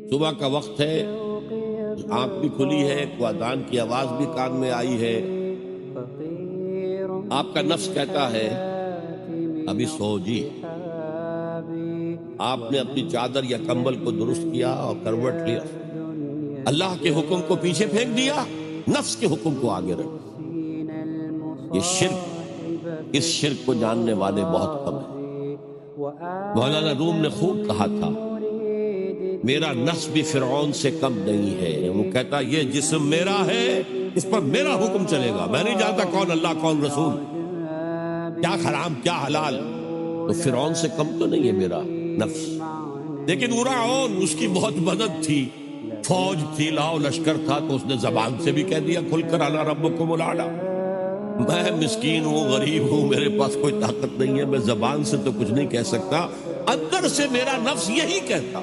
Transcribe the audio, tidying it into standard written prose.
صبح کا وقت ہے، آنکھ بھی کھلی ہے، کو اذان کی آواز بھی کان میں آئی ہے، آپ کا نفس کہتا ہے ابھی سو جی۔ آپ نے اپنی چادر یا کمبل کو درست کیا اور کروٹ لیا، اللہ کے حکم کو پیچھے پھینک دیا، نفس کے حکم کو آگے رکھ۔ یہ شرک، اس شرک کو جاننے والے بہت کم ہیں۔ مولانا روم نے خوب کہا تھا میرا نفس بھی فرعون سے کم نہیں ہے۔ وہ کہتا یہ جسم میرا ہے، اس پر میرا حکم چلے گا، میں نہیں جانتا کون اللہ کون رسول، کیا حرام کیا حلال۔ تو فرعون سے کم تو نہیں ہے میرا نفس، لیکن فرعون اس کی بہت مدد تھی، فوج تھی، لاؤ لشکر تھا، تو اس نے زبان سے بھی کہہ دیا کھل کر انا ربکم الاعلی۔ میں مسکین ہوں، غریب ہوں، میرے پاس کوئی طاقت نہیں ہے، میں زبان سے تو کچھ نہیں کہہ سکتا، اندر سے میرا نفس یہی کہتا۔